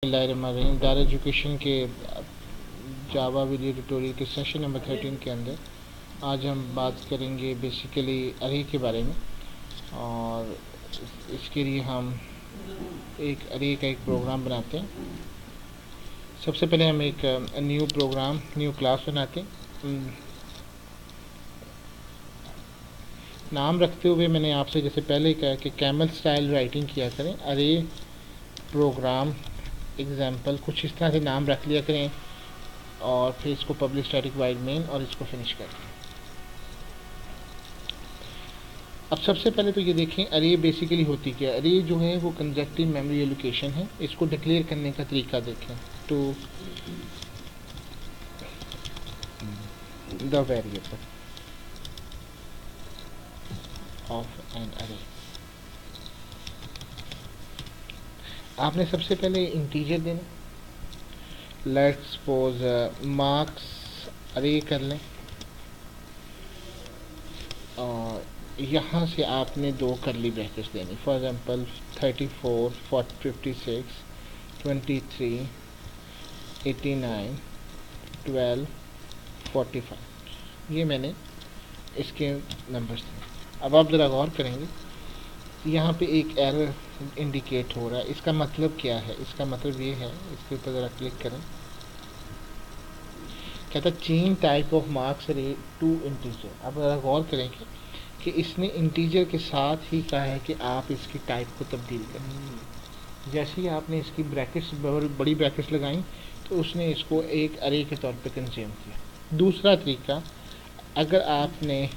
दार एजुकेशन के जावा video tutorial के सेशन नंबर 13 के अंदर आज हम बात करेंगे बेसिकली अरे के बारे में। और इसके लिए हम एक अरे का एक प्रोग्राम बनाते हैं। सबसे पहले हम एक न्यू क्लास बनाते हैं। नाम रखते हुए मैंने आपसे जैसे पहले कहा कि कैमल स्टाइल राइटिंग किया करें। अरे प्रोग्राम एग्जाम्पल कुछ इस तरह से नाम रख लिया करें और फिर इसको पब्लिक स्टैटिक वाइड मेन और इसको फिनिश कर दें। अब सबसे पहले तो ये देखें अरे बेसिकली होती क्या। अरे जो है वो कंजक्टिव मेमोरी एलोकेशन है। इसको डिक्लेयर करने का तरीका देखें। To the variable of an array, आपने सबसे पहले इंटीजर देना। लेट्स सपोज मार्क्स अरे कर लें और यहाँ से आपने दो करली ब्रैकेट्स देनी। फॉर एग्जांपल 34, 56, 23, 89, 12, 45, ये मैंने इसके नंबर्स दिए। अब आप ज़रा गौर करेंगे, यहाँ पे एक एरर इंडिकेट हो रहा है। इसका मतलब क्या है? इसका मतलब ये है, इसके ऊपर ज़रा क्लिक करें, कहता है चेंज टाइप ऑफ मार्क्स अरे टू इंटीजर। अब ज़रा गौर करेंगे कि इसने इंटीजर के साथ ही कहा है कि आप इसकी टाइप को तब्दील करें। जैसे ही आपने इसकी ब्रैकेट्स बड़ी ब्रैकेट्स लगाई तो उसने इसको एक अरे के तौर पे कंज्यूम किया। दूसरा तरीका, अगर आपने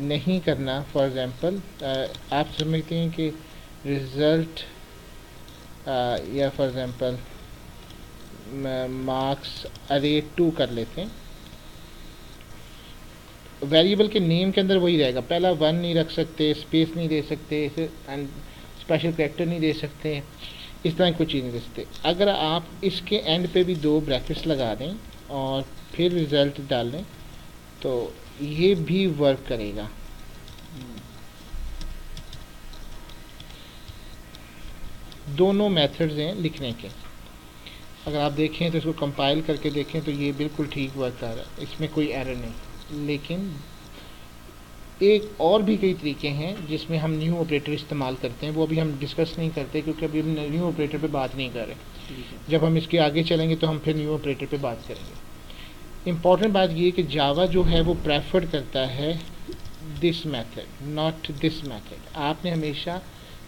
नहीं करना, फॉर एग्जांपल आप समझते हैं कि रिज़ल्ट या फॉर एग्जांपल मार्क्स अरे 2 कर लेते हैं। वेरिएबल के नेम के अंदर वही रहेगा, पहला 1 नहीं रख सकते, स्पेस नहीं दे सकते, एंड स्पेशल कैरेक्टर नहीं दे सकते, इस तरह की कोई चीज़ नहीं दे सकते। अगर आप इसके एंड पे भी दो ब्रैकेट्स लगा दें और फिर रिज़ल्ट डाल दें तो ये भी वर्क करेगा। दोनों मेथड्स हैं लिखने के। अगर आप देखें तो इसको कंपाइल करके देखें तो ये बिल्कुल ठीक वर्क कर रहा है, इसमें कोई एरर नहीं। लेकिन एक और भी कई तरीके हैं जिसमें हम न्यू ऑपरेटर इस्तेमाल करते हैं, वो अभी हम डिस्कस नहीं करते क्योंकि अभी हम न्यू ऑपरेटर पे बात नहीं कर रहे। जब हम इसके आगे चलेंगे तो हम फिर न्यू ऑपरेटर पे बात करेंगे। इम्पॉर्टेंट बात ये कि जावा जो है वो प्रेफर करता है this method, not this method. आपने हमेशा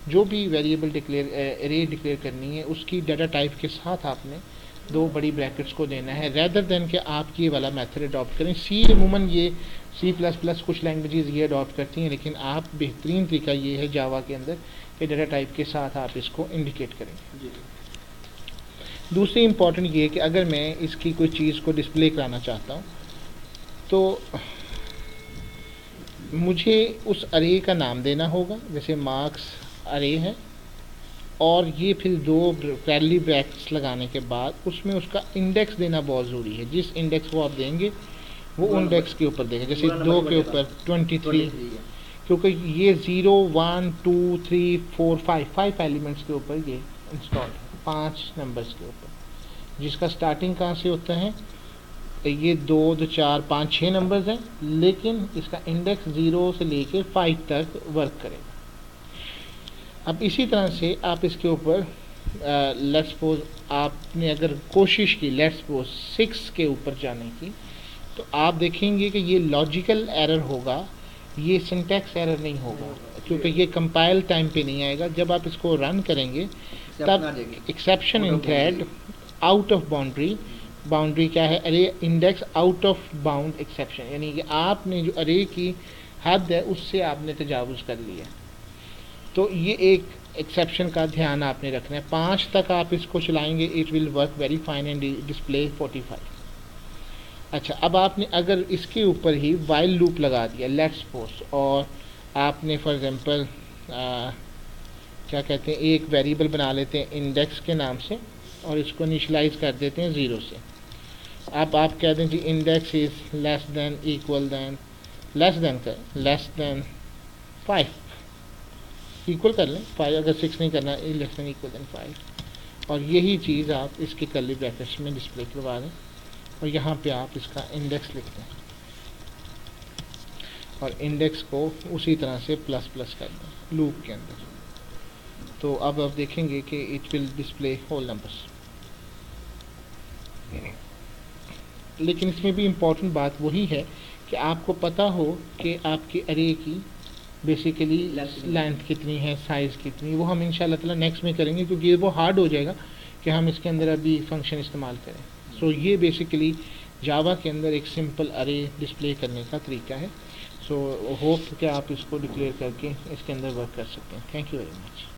जो भी वेरिएबल अरे डिक्लेयर करनी है उसकी डाटा टाइप के साथ आपने दो बड़ी ब्रैकेट्स को देना है, रेदर देन कि आप ये वाला मेथड अडॉप्ट करें। अमूमन ये C++ कुछ लैंग्वेजेस ये अडॉप्ट करती हैं, लेकिन आप बेहतरीन तरीका ये है जावा के अंदर कि डाटा टाइप के साथ आप इसको इंडिकेट करेंगे। दूसरी इंपॉर्टेंट ये है कि अगर मैं इसकी कोई चीज़ को डिस्प्ले कराना चाहता हूँ तो मुझे उस अरे का नाम देना होगा, जैसे मार्क्स अरे है, और ये फिर दो करली ब्रैकेट्स लगाने के बाद उसमें उसका इंडेक्स देना बहुत ज़रूरी है। जिस इंडेक्स को आप देंगे वो इंडेक्स के ऊपर देंगे, जैसे 2 के ऊपर 23, क्योंकि ये 0, 1, 2, 3, 4, 5 एलिमेंट्स के ऊपर ये इंस्टॉल है, 5 नंबर्स के ऊपर, जिसका स्टार्टिंग कहाँ से होता है, ये 2, 2, 4, 5, 6 नंबर्स हैं, लेकिन इसका इंडेक्स 0 से लेके 5 तक वर्क करेगा। अब इसी तरह से आप इसके ऊपर लेट्स सपोज आपने अगर कोशिश की लेट्स सपोज 6 के ऊपर जाने की, तो आप देखेंगे कि ये लॉजिकल एरर होगा, ये सिंटैक्स एरर नहीं होगा, क्योंकि ये कंपाइल टाइम पे नहीं आएगा। जब आप इसको रन करेंगे तब exception in thread out of boundary क्या है, अरे index out of bound exception, यानी कि आपने जो अरे की हद है उससे आपने तजावुज़ कर लिया। तो ये एक एक्सेप्शन का ध्यान आपने रखना है। 5 तक आप इसको चलाएंगे, it will work very fine and display 45। अच्छा, अब आपने अगर इसके ऊपर ही वाइल लूप लगा दिया लेट्स सपोज, और आपने फॉर एग्जांपल क्या कहते हैं, एक वेरिएबल बना लेते हैं इंडेक्स के नाम से और इसको इनिशियलाइज कर देते हैं 0 से। अब आप कह दें जी index is less than equal than less than 5, equal कर लें 5, अगर 6 नहीं करना, लेस देन इक्वल देन 5। और यही चीज़ आप इसके कर्ली ब्रैकेट्स में डिस्प्ले करवा दें और यहाँ पे आप इसका इंडेक्स लिख दें और इंडेक्स को उसी तरह से प्लस प्लस कर दें लूप के अंदर। तो अब आप देखेंगे कि it will display whole numbers. लेकिन इसमें भी इम्पॉर्टेंट बात वही है कि आपको पता हो कि आपकी अरे की बेसिकली लेंथ कितनी है, साइज़ कितनी, वो हम इंशाल्लाह ताला नेक्स्ट में करेंगे क्योंकि वो हार्ड हो जाएगा कि हम इसके अंदर अभी फंक्शन इस्तेमाल करें। सो ये बेसिकली जावा के अंदर एक सिंपल अरे डिस्प्ले करने का तरीका है। सो होप कि आप इसको डिक्लेयर करके इसके अंदर वर्क कर सकते हैं। Thank you very much.